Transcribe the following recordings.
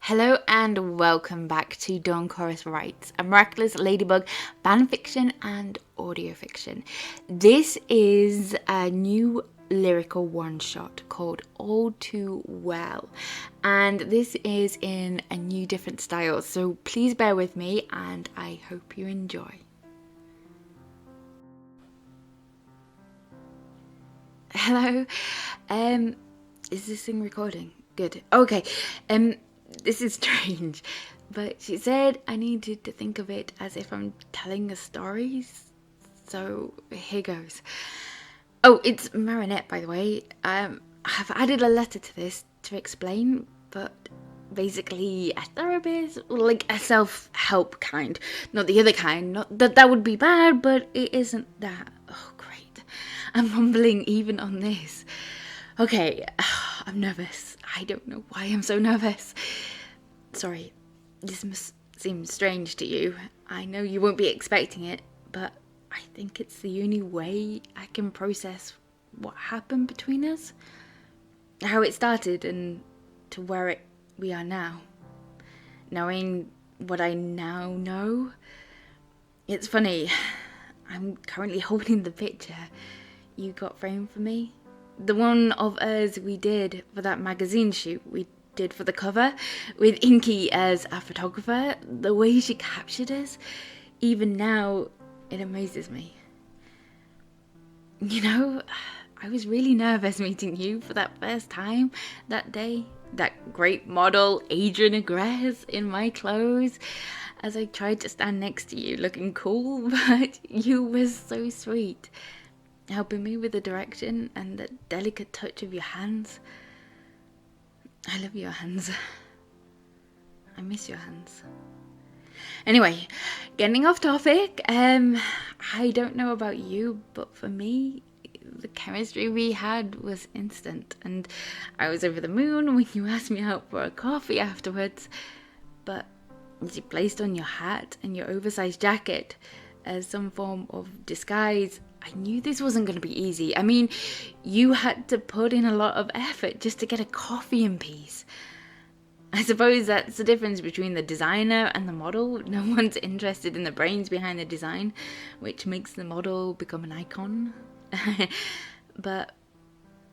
Hello and welcome back to Dawn Chorus Writes, a Miraculous Ladybug fanfiction and audio fiction. This is a new lyrical one-shot called All Too Well, and this is in a new different style, so please bear with me and I hope you enjoy. Hello, is this thing recording? Good. Okay, this is strange, but she said I needed to think of it as if I'm telling a story, so here goes. Oh, it's Marinette, by the way. I've added a letter to this to explain, but basically a therapist, like a self-help kind, not the other kind. Not that would be bad, but it isn't that. Oh, great. I'm mumbling even on this. Okay, I'm nervous. I don't know why I'm so nervous. Sorry, this must seem strange to you. I know you won't be expecting it, but I think it's the only way I can process what happened between us. How it started and to where we are now. Knowing what I now know. It's funny, I'm currently holding the picture you got framed for me. The one of us we did for that magazine shoot we did for the cover, with Inky as a photographer. The way she captured us, even now, it amazes me. You know, I was really nervous meeting you for that first time that day. That great model, Adrienette, in my clothes, as I tried to stand next to you looking cool, but you were so sweet, helping me with the direction and the delicate touch of your hands. I love your hands. I miss your hands. Anyway, getting off topic, I don't know about you, but for me, the chemistry we had was instant, and I was over the moon when you asked me out for a coffee afterwards. But as you placed on your hat and your oversized jacket as some form of disguise, I knew this wasn't going to be easy. I mean, you had to put in a lot of effort just to get a coffee in peace. I suppose that's the difference between the designer and the model. No one's interested in the brains behind the design, which makes the model become an icon. But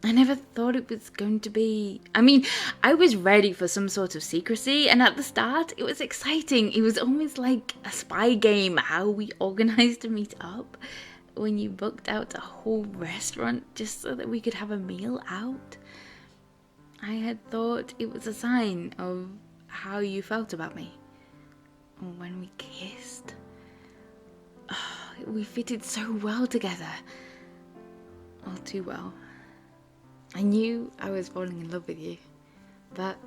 I never thought it was going to be... I mean, I was ready for some sort of secrecy, and at the start, it was exciting. It was almost like a spy game, how we organized to meet up. When you booked out a whole restaurant just so that we could have a meal out. I had thought it was a sign of how you felt about me. When we kissed, we fitted so well together. All too well. I knew I was falling in love with you, but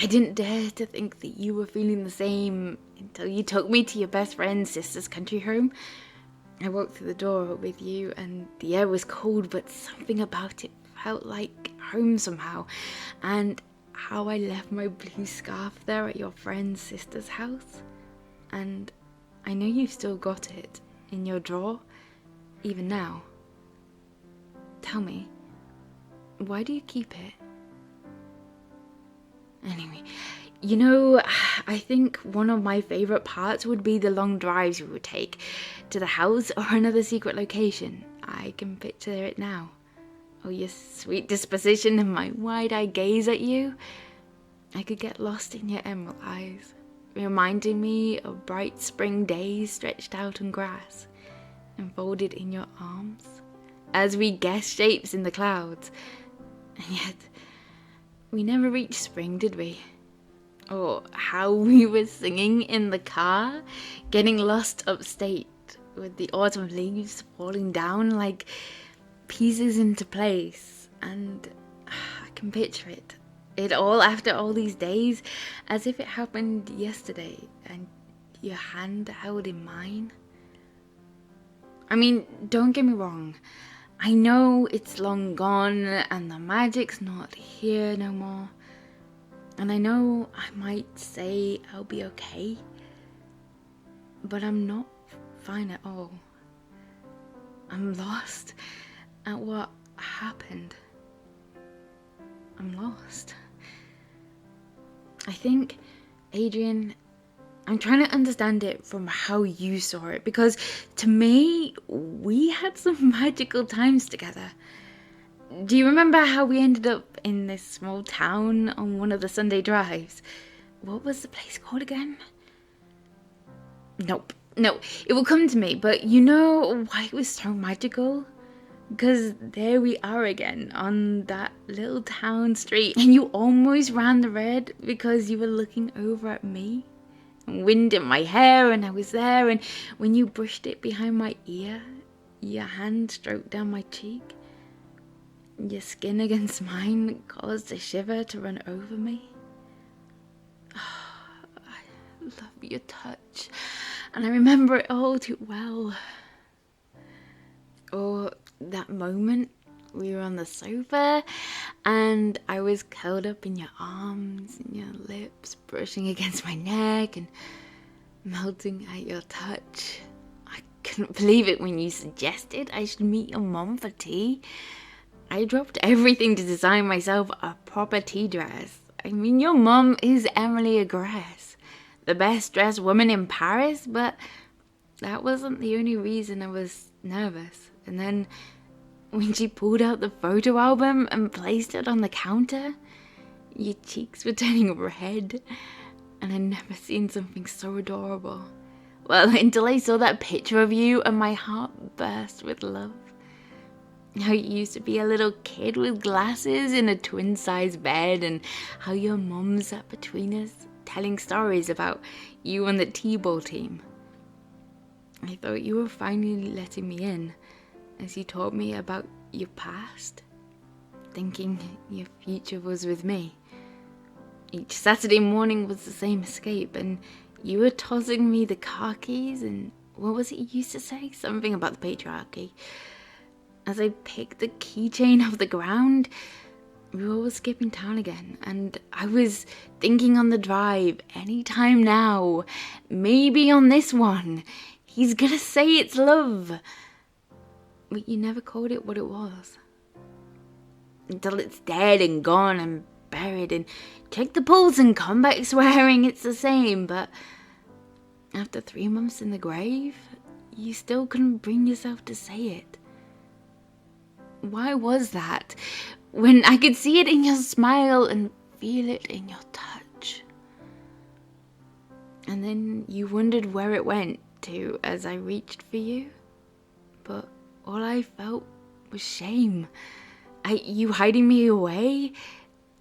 I didn't dare to think that you were feeling the same until you took me to your best friend's sister's country home. I walked through the door with you and the air was cold, but something about it felt like home somehow. And how I left my blue scarf there at your friend's sister's house. And I know you've still got it in your drawer, even now. Tell me, why do you keep it? Anyway, you know, I think one of my favourite parts would be the long drives we would take to the house or another secret location. I can picture it now. Oh, your sweet disposition and my wide-eyed gaze at you. I could get lost in your emerald eyes, reminding me of bright spring days stretched out on grass, enfolded in your arms, as we guessed shapes in the clouds. And yet, we never reached spring, did we? Or how we were singing in the car, getting lost upstate with the autumn leaves falling down like pieces into place. And I can picture it all after all these days, as if it happened yesterday, and your hand held in mine. I mean, don't get me wrong, I know it's long gone and the magic's not here no more. And I know I might say I'll be okay, but I'm not fine at all. I'm lost at what happened. I'm lost. I think Adrien, I'm trying to understand it from how you saw it, because to me, we had some magical times together. Do you remember how we ended up in this small town on one of the Sunday drives? What was the place called again? Nope. No, it will come to me, but you know why it was so magical? Because there we are again on that little town street, and you almost ran the red because you were looking over at me. Wind in my hair, and I was there, and when you brushed it behind my ear, your hand stroked down my cheek. Your skin against mine caused a shiver to run over me. I love your touch, and I remember it all too well. Or that moment we were on the sofa and I was curled up in your arms and your lips brushing against my neck and melting at your touch. I couldn't believe it when you suggested I should meet your mom for tea. I dropped everything to design myself a proper tea dress. I mean, your mom is Emily Agreste, the best dressed woman in Paris, but that wasn't the only reason I was nervous. And then when she pulled out the photo album and placed it on the counter, your cheeks were turning red, and I'd never seen something so adorable. Well, until I saw that picture of you and my heart burst with love. How you used to be a little kid with glasses in a twin-sized bed, and how your mum sat between us telling stories about you and the T-ball team. I thought you were finally letting me in as you taught me about your past, thinking your future was with me. Each Saturday morning was the same escape, and you were tossing me the car keys and what was it you used to say? Something about the patriarchy. As I picked the keychain off the ground, we were all skipping town again, and I was thinking on the drive, anytime now, maybe on this one, he's gonna say it's love. But you never called it what it was. Until it's dead and gone and buried, and check the pulse and come back swearing it's the same. But after 3 months in the grave, you still couldn't bring yourself to say it. Why was that? When I could see it in your smile and feel it in your touch. And then you wondered where it went to as I reached for you. But all I felt was shame. You hiding me away.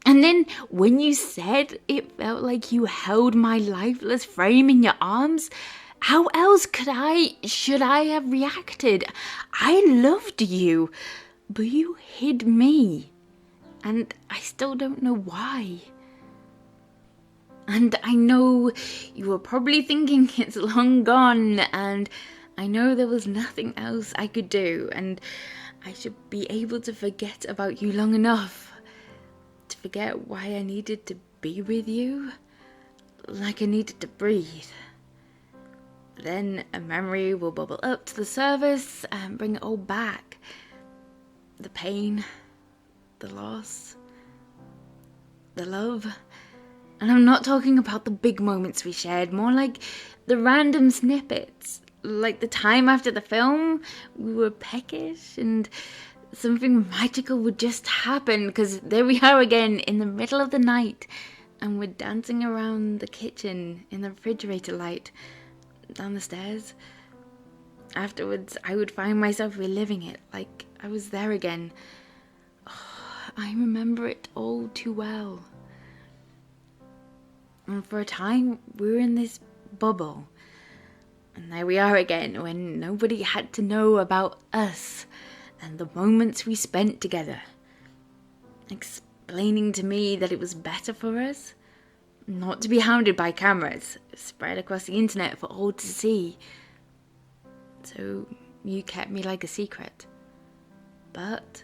And then when you said it felt like you held my lifeless frame in your arms, how else should I have reacted? I loved you, but you hid me. And I still don't know why. And I know you were probably thinking it's long gone, and I know there was nothing else I could do, and I should be able to forget about you long enough to forget why I needed to be with you, like I needed to breathe. Then a memory will bubble up to the surface and bring it all back. The pain, the loss, the love. And I'm not talking about the big moments we shared, more like the random snippets. Like the time after the film, we were peckish and something magical would just happen, because there we are again in the middle of the night and we're dancing around the kitchen in the refrigerator light down the stairs. Afterwards, I would find myself reliving it like I was there again. Oh, I remember it all too well. And for a time, we were in this bubble. And there we are again, when nobody had to know about us and the moments we spent together. Explaining to me that it was better for us not to be hounded by cameras spread across the internet for all to see. So you kept me like a secret. But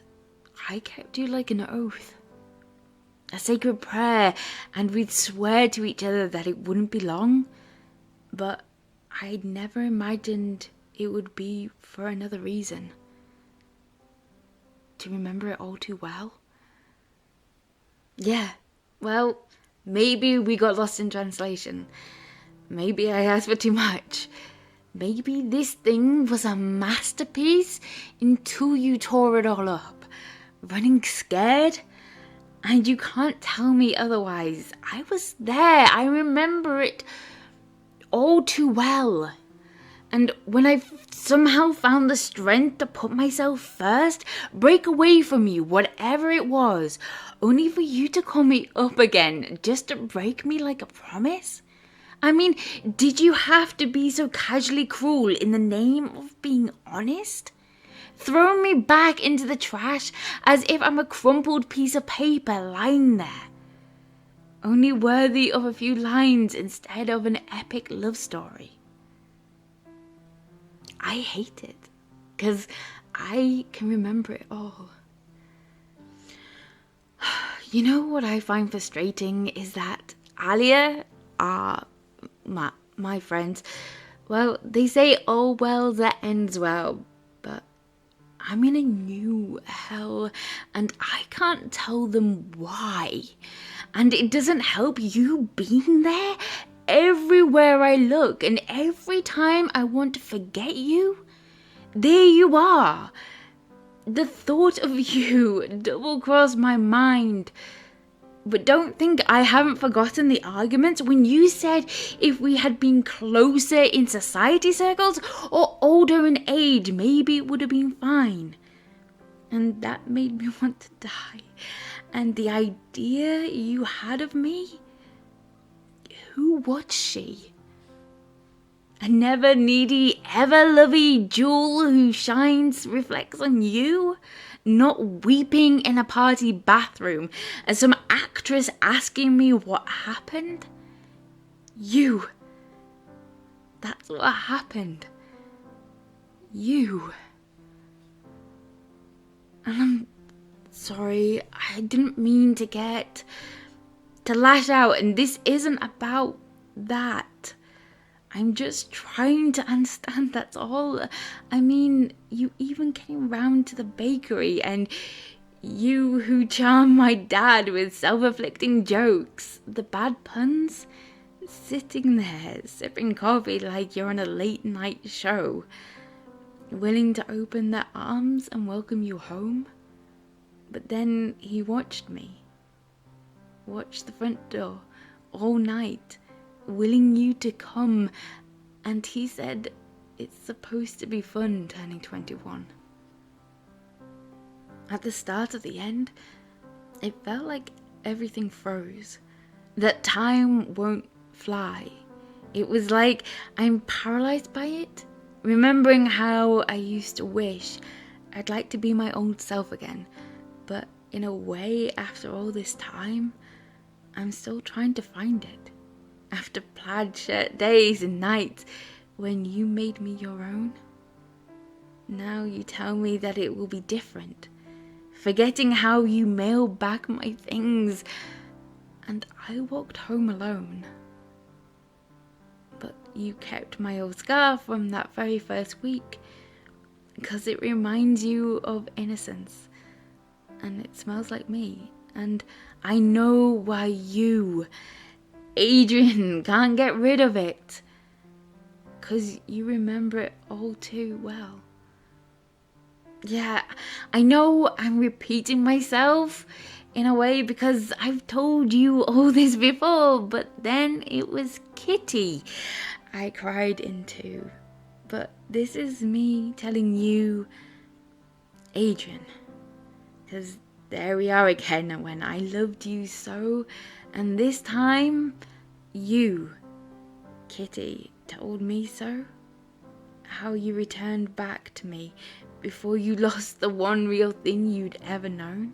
I kept you like an oath. A sacred prayer, and we'd swear to each other that it wouldn't be long. But I'd never imagined it would be for another reason. To remember it all too well. Yeah, well, Maybe we got lost in translation. Maybe I asked for too much. Maybe this thing was a masterpiece until you tore it all up. Running scared? And you can't tell me otherwise. I was there. I remember it all too well. And when I somehow found the strength to put myself first, break away from you, whatever it was, only for you to call me up again, just to break me like a promise? I mean, did you have to be so casually cruel in the name of being honest? Throw me back into the trash as if I'm a crumpled piece of paper lying there, only worthy of a few lines instead of an epic love story. I hate it, because I can remember it all. You know what I find frustrating is that Alia are my friends. Well, they say all well that ends well, but I'm in a new hell and I can't tell them why. And it doesn't help you being there. Everywhere I look and every time I want to forget you, there you are. The thought of you double-crossed my mind. But don't think I haven't forgotten the arguments when you said if we had been closer in society circles or older in age, maybe it would have been fine. And that made me want to die. And the idea you had of me, who was she? A never needy, ever lovey jewel who shines, reflects on you? Not weeping in a party bathroom and some actress asking me what happened? You. That's what happened. You. And I'm sorry, I didn't mean to lash out, and this isn't about that. I'm just trying to understand, that's all. I mean, you even came round to the bakery, and you who charmed my dad with self-afflicting jokes, the bad puns, sitting there, sipping coffee like you're on a late-night show, willing to open their arms and welcome you home. But then he watched me, watched the front door all night, willing you to come, and he said it's supposed to be fun turning 21. At the start of the end, it felt like everything froze, that time won't fly. It was like I'm paralyzed by it, remembering how I used to wish I'd like to be my old self again, but in a way, after all this time, I'm still trying to find it. After plaid shirt days and nights when you made me your own. Now you tell me that it will be different, forgetting how you mailed back my things, and I walked home alone. But you kept my old scarf from that very first week, because it reminds you of innocence, and it smells like me, and I know why you, Adrien, can't get rid of it, 'cause you remember it all too well. Yeah, I know I'm repeating myself in a way because I've told you all this before, but then it was Kitty I cried into. But this is me telling you, Adrien, 'cause there we are again when I loved you so. And this time, you, Kitty, told me so. How you returned back to me before you lost the one real thing you'd ever known.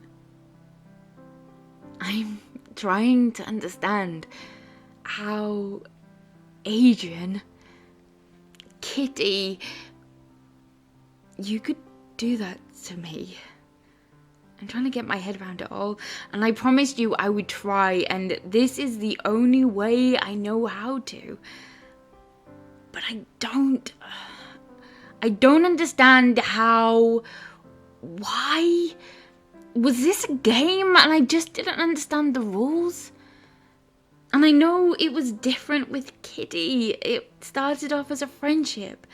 I'm trying to understand how Adrien, Kitty, you could do that to me. I'm trying to get my head around it all, and I promised you I would try, and this is the only way I know how to. But I don't understand how, why? Was this a game and I just didn't understand the rules? And I know it was different with Kitty. It started off as a friendship.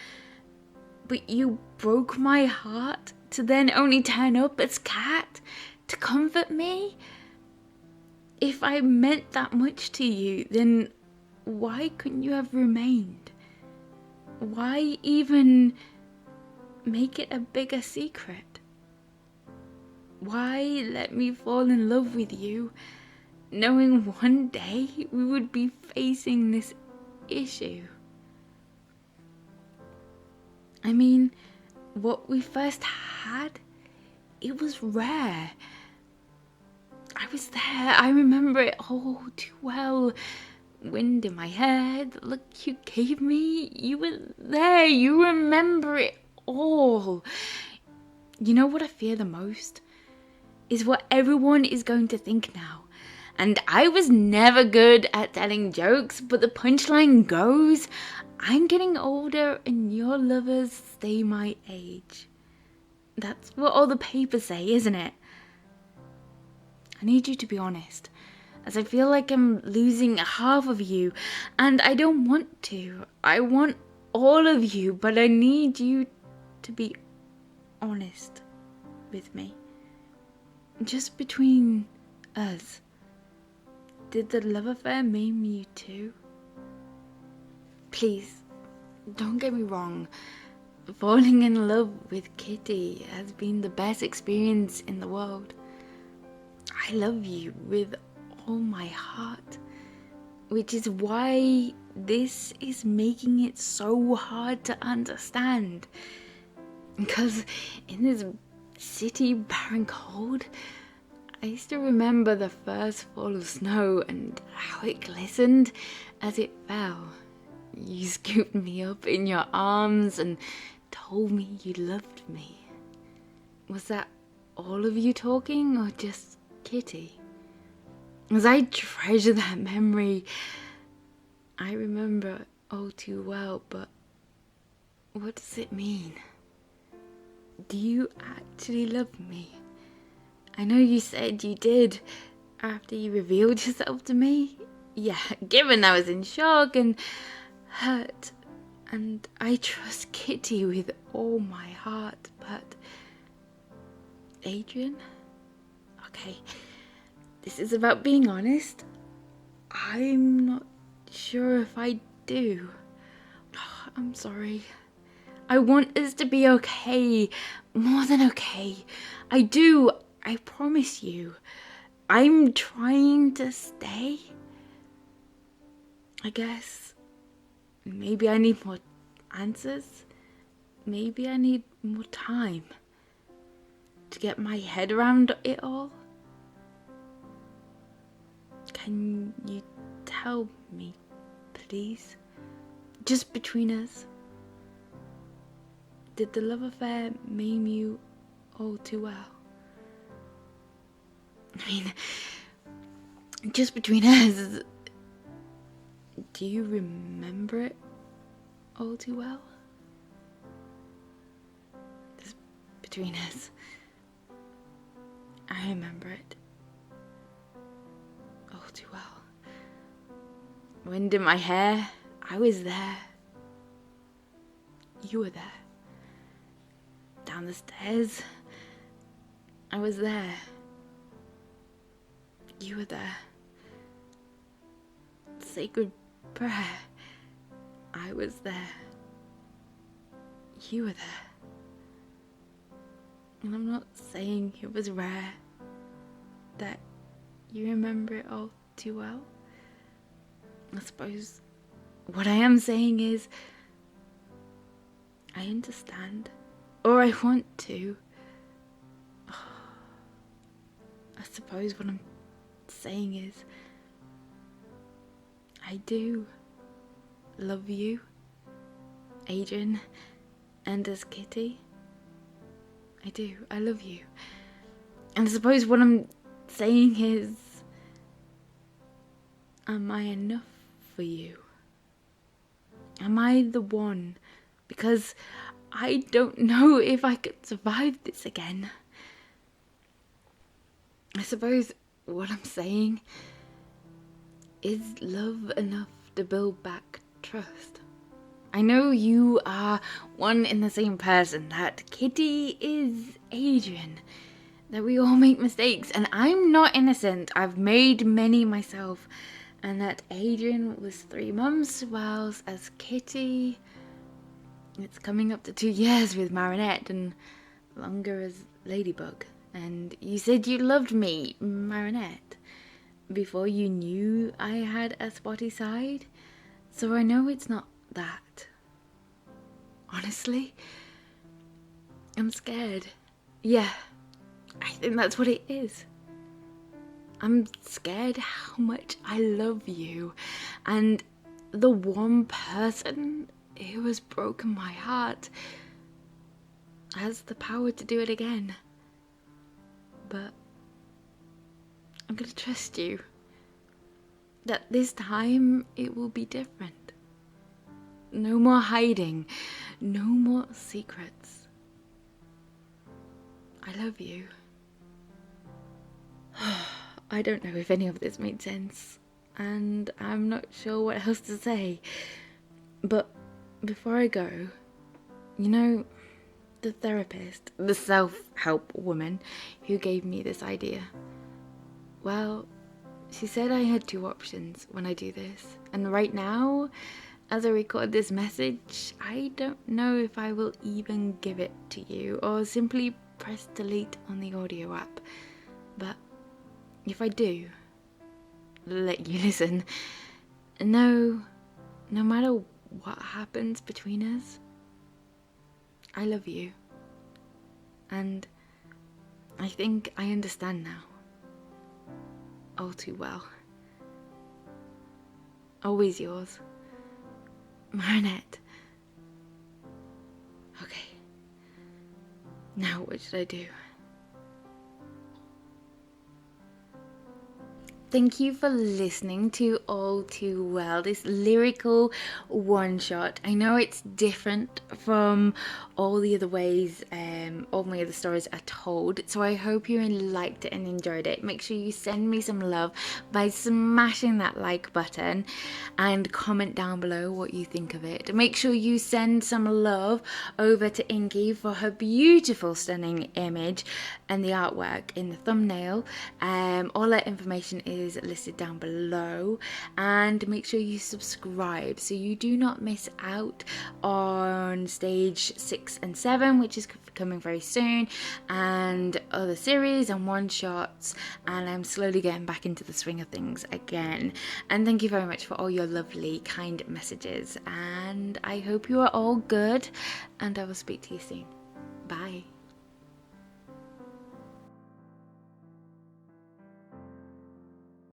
But you broke my heart to then only turn up as Cat to comfort me? If I meant that much to you, then why couldn't you have remained? Why even make it a bigger secret? Why let me fall in love with you, knowing one day we would be facing this issue? I mean, what we first had, it was rare. I was there. I remember it all too well. Wind in my hair, the look you gave me. You were there. You remember it all. You know what I fear the most? Is what everyone is going to think now. And I was never good at telling jokes, but the punchline goes, I'm getting older and your lovers stay my age. That's what all the papers say, isn't it? I need you to be honest, as I feel like I'm losing half of you, and I don't want to. I want all of you, but I need you to be honest with me. Just between us, did the love affair maim you too? Please, don't get me wrong. Falling in love with Kitty has been the best experience in the world. I love you with all my heart, which is why this is making it so hard to understand. Because in this city barren cold, I still remember the first fall of snow and how it glistened as it fell. You scooped me up in your arms and told me you loved me. Was that all of you talking or just Kitty? As I treasure that memory, I remember all too well, but what does it mean? Do you actually love me? I know you said you did after you revealed yourself to me. Yeah, given I was in shock and hurt, and I trust Kitty with all my heart, but Adrien? Okay, this is about being honest. I'm not sure if I do. I'm sorry. I want us to be okay, more than okay. I do, I promise you. I'm trying to stay. I guess maybe I need more answers. Maybe I need more time to get my head around it all. Can you tell me, please? Just between us, did the love affair maim you all too well? I mean, just between us, do you remember it all too well? Just between us, I remember it all too well. Wind in my hair, I was there. You were there. Down the stairs, I was there. You were there. Sacred prayer, I was there. You were there. And I'm not saying it was rare that you remember it all too well. I suppose what I am saying is I understand, or I want to. I suppose what I'm saying is I do love you, Adrien, and as Kitty. I do. I love you. And I suppose what I'm saying is, am I enough for you? Am I the one? Because I don't know if I could survive this again. I suppose what I'm saying Is love enough to build back trust? I know you are one in the same person, that Kitty is Adrien, that we all make mistakes, and I'm not innocent. I've made many myself, and that Adrien was 3 months, whilst as Kitty, it's coming up to 2 years with Marinette, and longer as Ladybug. And you said you loved me, Marinette, before you knew I had a spotty side, so I know it's not that. Honestly, I'm scared. Yeah, I think that's what it is. I'm scared how much I love you, and the one person who has broken my heart has the power to do it again. But I'm gonna trust you that this time it will be different. No more hiding, no more secrets. I love you. I don't know if any of this made sense, and I'm not sure what else to say. But before I go, you know, the therapist, the self-help woman who gave me this idea, well, she said I had 2 options when I do this. And right now, as I record this message, I don't know if I will even give it to you or simply press delete on the audio app. But if I do, let you listen. No matter what happens between us, I love you. And I think I understand now. All too well. Always yours, Marinette. Okay. Now what should I do? Thank you for listening to All Too Well, this lyrical one-shot. I know it's different from all the other ways all my other stories are told, so I hope you liked it and enjoyed it. Make sure you send me some love by smashing that like button and comment down below what you think of it. Make sure you send some love over to Inky for her beautiful, stunning image and the artwork in the thumbnail. All that information is listed down below, and make sure you subscribe so you do not miss out on stage 6 and 7, which is coming very soon, and other series and one-shots, and I'm slowly getting back into the swing of things again. And thank you very much for all your lovely kind messages, and I hope you are all good, and I will speak to you soon. Bye.